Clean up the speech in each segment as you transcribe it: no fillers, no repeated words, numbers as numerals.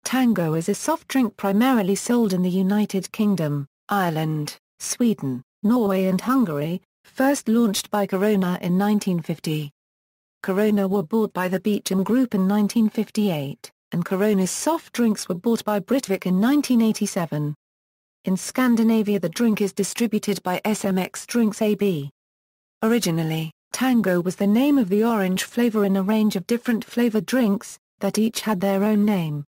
Tango is a soft drink primarily sold in the United Kingdom, Ireland, Sweden, Norway and Hungary, first launched by Corona in 1950. Corona were bought by the Beecham Group in 1958, and Corona's soft drinks were bought by Britvic in 1987. In Scandinavia the drink is distributed by SMX Drinks AB. Originally, Tango was the name of the orange flavour in a range of different flavoured drinks, that each had their own name.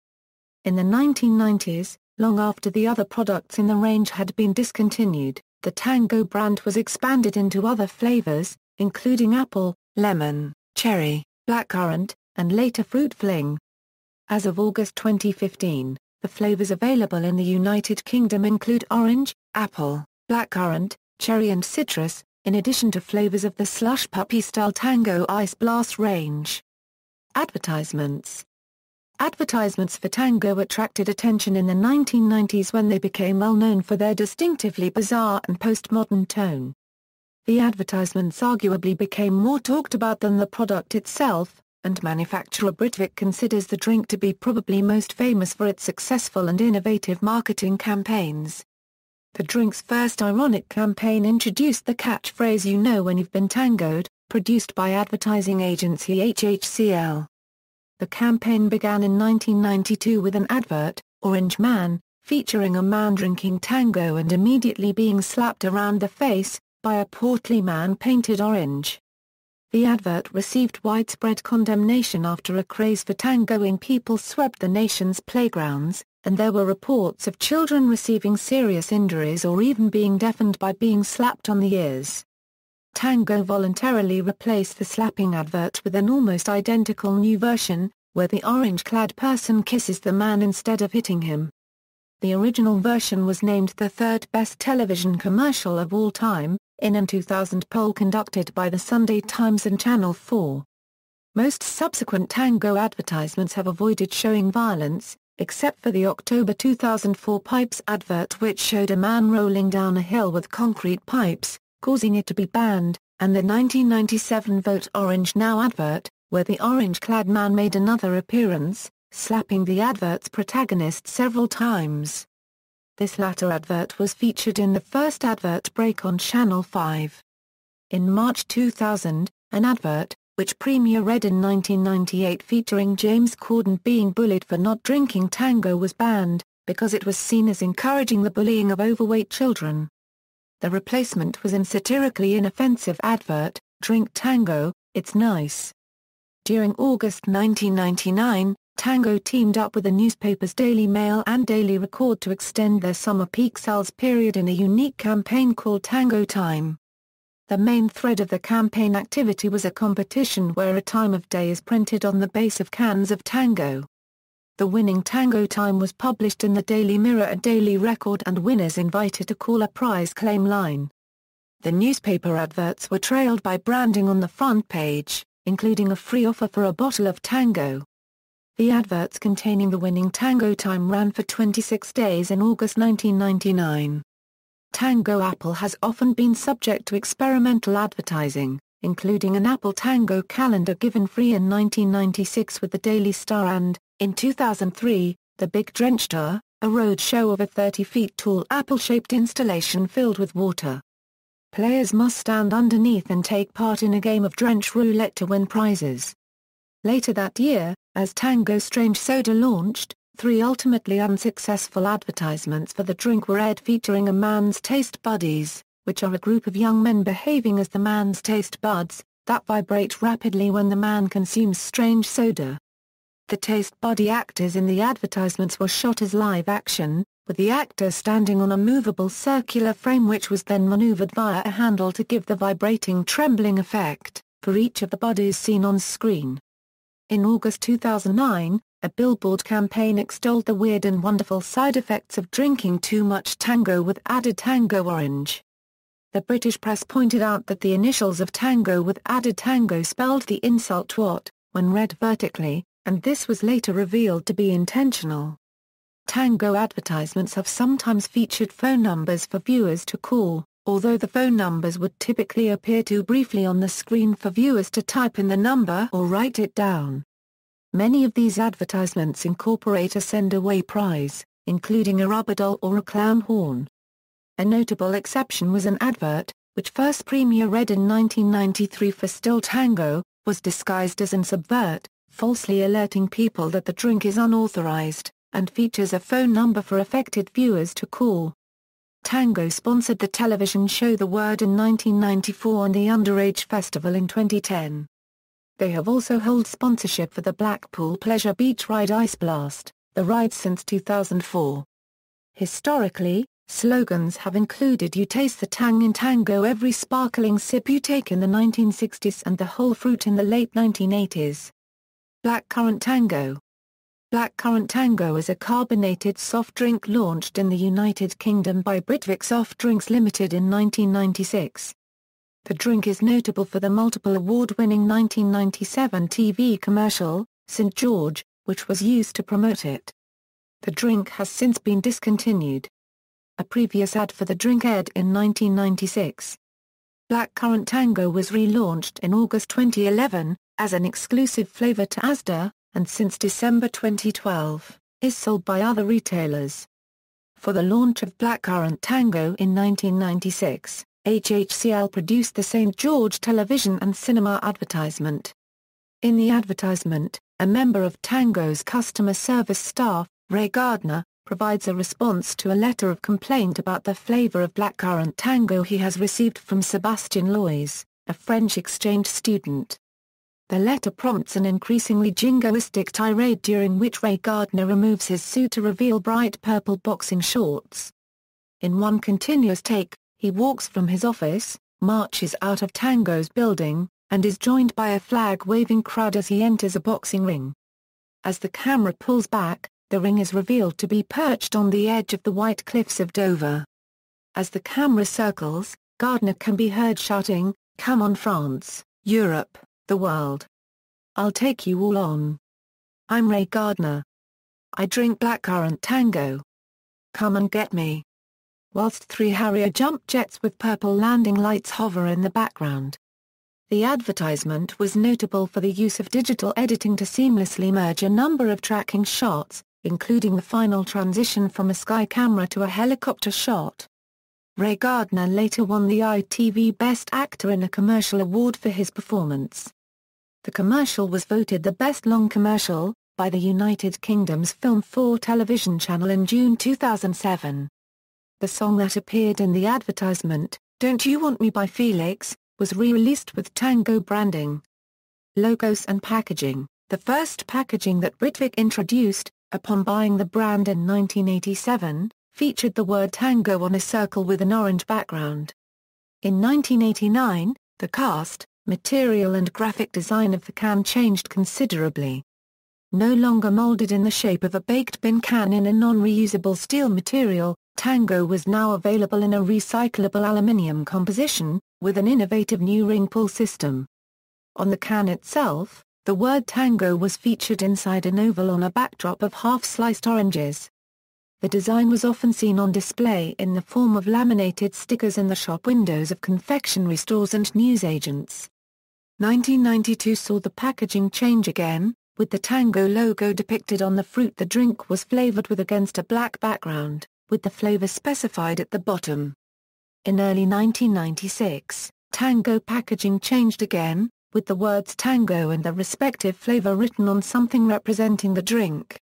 In the 1990s, long after the other products in the range had been discontinued, the Tango brand was expanded into other flavours, including apple, lemon, cherry, blackcurrant, and later fruit Fling. As of August 2015, the flavours available in the United Kingdom include orange, apple, blackcurrant, cherry and citrus, in addition to flavours of the slushpuppy-style Tango Ice Blast range. Advertisements. Advertisements for Tango attracted attention in the 1990s when they became well known for their distinctively bizarre and postmodern tone. The advertisements arguably became more talked about than the product itself, and manufacturer Britvic considers the drink to be probably most famous for its successful and innovative marketing campaigns. The drink's first ironic campaign introduced the catchphrase "You know when you've been tangoed," produced by advertising agency HHCL. The campaign began in 1992 with an advert, Orange Man, featuring a man drinking Tango and immediately being slapped around the face by a portly man painted orange. The advert received widespread condemnation after a craze for tangoing people swept the nation's playgrounds, and there were reports of children receiving serious injuries or even being deafened by being slapped on the ears. Tango voluntarily replaced the slapping advert with an almost identical new version, where the orange-clad person kisses the man instead of hitting him. The original version was named the third best television commercial of all time, in a 2000 poll conducted by the Sunday Times and Channel 4. Most subsequent Tango advertisements have avoided showing violence, except for the October 2004 Pipes advert which showed a man rolling down a hill with concrete pipes, causing it to be banned, and the 1997 Vote Orange Now advert, where the orange-clad man made another appearance, slapping the advert's protagonist several times. This latter advert was featured in the first advert break on Channel 5. In March 2000, an advert, which Premier read in 1998 featuring James Corden being bullied for not drinking Tango was banned, because it was seen as encouraging the bullying of overweight children. The replacement was a satirically inoffensive advert, "Drink Tango, it's nice." During August 1999, Tango teamed up with the newspapers Daily Mail and Daily Record to extend their summer peak sales period in a unique campaign called Tango Time. The main thread of the campaign activity was a competition where a time of day is printed on the base of cans of Tango. The winning Tango Time was published in the Daily Mirror and Daily Record and winners invited to call a prize claim line. The newspaper adverts were trailed by branding on the front page, including a free offer for a bottle of Tango. The adverts containing the winning Tango Time ran for 26 days in August 1999. Tango Apple has often been subject to experimental advertising, including an Apple Tango calendar given free in 1996 with the Daily Star and, in 2003, the Big Drench Tour, a road show of a 30-feet-tall apple-shaped installation filled with water. Players must stand underneath and take part in a game of drench roulette to win prizes. Later that year, as Tango Strange Soda launched, 3 ultimately unsuccessful advertisements for the drink were aired featuring a man's taste buddies, which are a group of young men behaving as the man's taste buds, that vibrate rapidly when the man consumes strange soda. The taste buddy actors in the advertisements were shot as live action, with the actor standing on a movable circular frame which was then maneuvered via a handle to give the vibrating trembling effect, for each of the buddies seen on screen. In August 2009, a billboard campaign extolled the weird and wonderful side effects of drinking too much Tango with added Tango Orange. The British press pointed out that the initials of Tango with added Tango spelled the insult twat, when read vertically, and this was later revealed to be intentional. Tango advertisements have sometimes featured phone numbers for viewers to call, although the phone numbers would typically appear too briefly on the screen for viewers to type in the number or write it down. Many of these advertisements incorporate a send-away prize, including a rubber doll or a clown horn. A notable exception was an advert, which first premiere-read in 1993 for Still Tango, was disguised as an subvert, falsely alerting people that the drink is unauthorized, and features a phone number for affected viewers to call. Tango sponsored the television show The Word in 1994 and the Underage Festival in 2010. They have also held sponsorship for the Blackpool Pleasure Beach Ride Ice Blast, the ride since 2004. Historically, slogans have included "You taste the tang in Tango every sparkling sip you take" in the 1960s and "The whole fruit" in the late 1980s. Blackcurrant Tango. Blackcurrant Tango is a carbonated soft drink launched in the United Kingdom by Britvic Soft Drinks Limited in 1996. The drink is notable for the multiple award-winning 1997 TV commercial, St. George, which was used to promote it. The drink has since been discontinued. A previous ad for the drink aired in 1996. Blackcurrant Tango was relaunched in August 2011, as an exclusive flavour to Asda, and since December 2012, is sold by other retailers. For the launch of Blackcurrant Tango in 1996, HHCL produced the St. George television and cinema advertisement. In the advertisement, a member of Tango's customer service staff, Ray Gardner, provides a response to a letter of complaint about the flavour of Blackcurrant Tango he has received from Sebastian Lois, a French exchange student. The letter prompts an increasingly jingoistic tirade during which Ray Gardner removes his suit to reveal bright purple boxing shorts. In one continuous take, he walks from his office, marches out of Tango's building, and is joined by a flag-waving crowd as he enters a boxing ring. As the camera pulls back, the ring is revealed to be perched on the edge of the White Cliffs of Dover. As the camera circles, Gardner can be heard shouting, "Come on France, Europe, the world. I'll take you all on. I'm Ray Gardner. I drink Blackcurrant Tango. Come and get me." Whilst three Harrier jump jets with purple landing lights hover in the background. The advertisement was notable for the use of digital editing to seamlessly merge a number of tracking shots, including the final transition from a sky camera to a helicopter shot. Ray Gardner later won the ITV Best Actor in a Commercial award for his performance. The commercial was voted the best long commercial by the United Kingdom's Film 4 television channel in June 2007. The song that appeared in the advertisement, "Don't You Want Me" by Felix, was re-released with Tango branding. Logos and packaging. The first packaging that Britvic introduced, upon buying the brand in 1987, featured the word Tango on a circle with an orange background. In 1989, the cast, material and graphic design of the can changed considerably. No longer molded in the shape of a baked bean can in a non-reusable steel material, Tango was now available in a recyclable aluminium composition, with an innovative new ring pull system. On the can itself, the word Tango was featured inside an oval on a backdrop of half-sliced oranges. The design was often seen on display in the form of laminated stickers in the shop windows of confectionery stores and newsagents. 1992 saw the packaging change again, with the Tango logo depicted on the fruit the drink was flavored with against a black background, with the flavor specified at the bottom. In early 1996, Tango packaging changed again, with the words Tango and the respective flavor written on something representing the drink.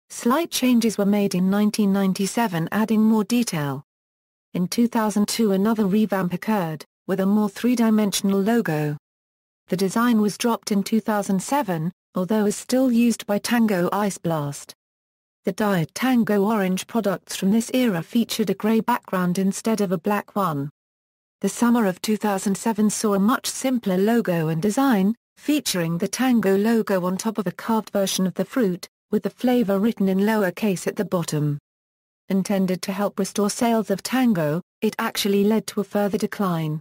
Slight changes were made in 1997, adding more detail. In 2002 another revamp occurred, with a more three-dimensional logo. The design was dropped in 2007, although is still used by Tango Ice Blast. The dyed Tango orange products from this era featured a grey background instead of a black one. The summer of 2007 saw a much simpler logo and design, featuring the Tango logo on top of a carved version of the fruit, with the flavour written in lowercase at the bottom. Intended to help restore sales of Tango, it actually led to a further decline.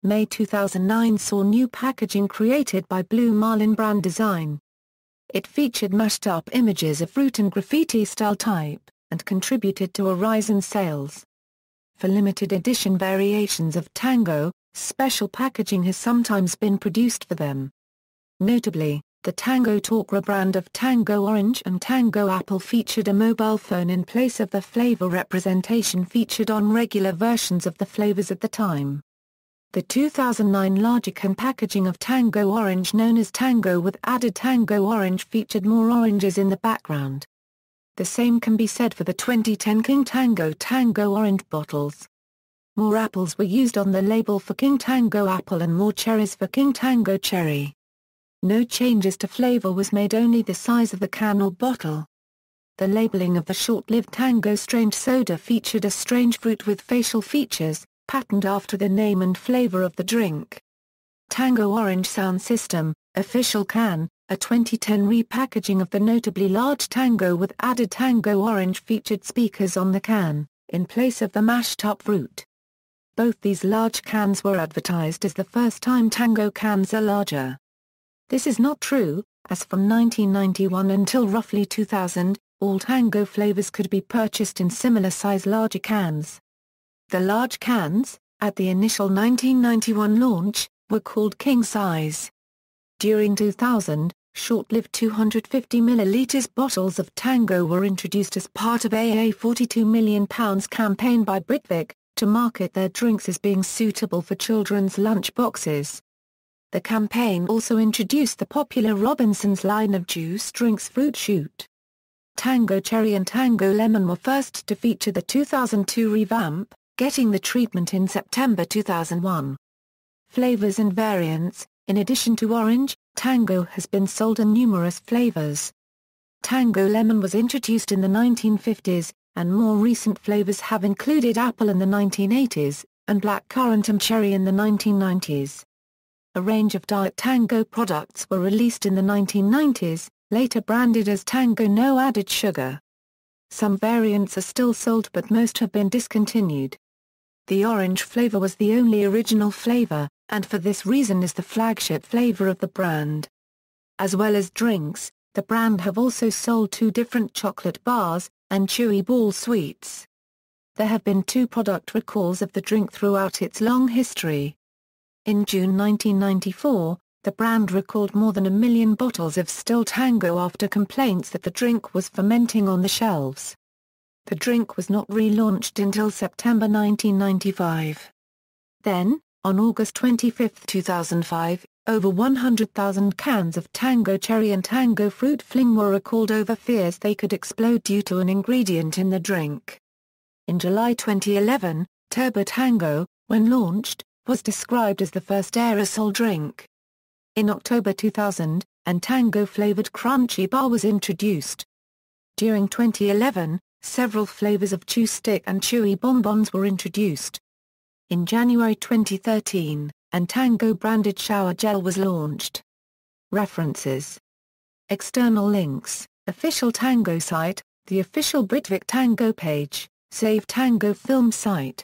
May 2009 saw new packaging created by Blue Marlin brand design. It featured mashed-up images of fruit and graffiti-style type, and contributed to a rise in sales. For limited edition variations of Tango, special packaging has sometimes been produced for them. Notably, The Tango Talk rebrand of Tango Orange and Tango Apple featured a mobile phone in place of the flavor representation featured on regular versions of the flavors at the time. The 2009 larger can packaging of Tango Orange, known as Tango with added Tango Orange, featured more oranges in the background. The same can be said for the 2010 King Tango Orange bottles. More apples were used on the label for King Tango Apple and more cherries for King Tango Cherry. No changes to flavor was made, only the size of the can or bottle. The labeling of the short-lived Tango Strange Soda featured a strange fruit with facial features, patterned after the name and flavor of the drink. Tango Orange Sound System, official can, a 2010 repackaging of the notably large Tango with added Tango Orange featured speakers on the can, in place of the mashed-up fruit. Both these large cans were advertised as the first time Tango cans are larger. This is not true, as from 1991 until roughly 2000, all Tango flavors could be purchased in similar size larger cans. The large cans, at the initial 1991 launch, were called king size. During 2000, short-lived 250 ml bottles of Tango were introduced as part of a £42 million campaign by Britvic, to market their drinks as being suitable for children's lunch boxes. The campaign also introduced the popular Robinson's line of juice drinks Fruit Shoot. Tango Cherry and Tango Lemon were first to feature the 2002 revamp, getting the treatment in September 2001. Flavors and variants: in addition to orange, Tango has been sold in numerous flavors. Tango Lemon was introduced in the 1950s, and more recent flavors have included apple in the 1980s, and blackcurrant and cherry in the 1990s. A range of Diet Tango products were released in the 1990s, later branded as Tango No Added Sugar. Some variants are still sold, but most have been discontinued. The orange flavor was the only original flavor, and for this reason is the flagship flavor of the brand. As well as drinks, the brand have also sold 2 different chocolate bars, and chewy ball sweets. There have been 2 product recalls of the drink throughout its long history. In June 1994, the brand recalled more than 1 million bottles of still Tango after complaints that the drink was fermenting on the shelves. The drink was not relaunched until September 1995. Then, on August 25, 2005, over 100,000 cans of Tango Cherry and Tango Fruit Fling were recalled over fears they could explode due to an ingredient in the drink. In July 2011, Turbo Tango, when launched, was described as the first aerosol drink. In October 2000, and Tango-flavored Crunchy Bar was introduced. During 2011, several flavors of Chew Stick and Chewy Bonbons were introduced. In January 2013, and Tango-branded shower gel was launched. References. External links: official Tango site, the official Britvic Tango page, Save Tango film site.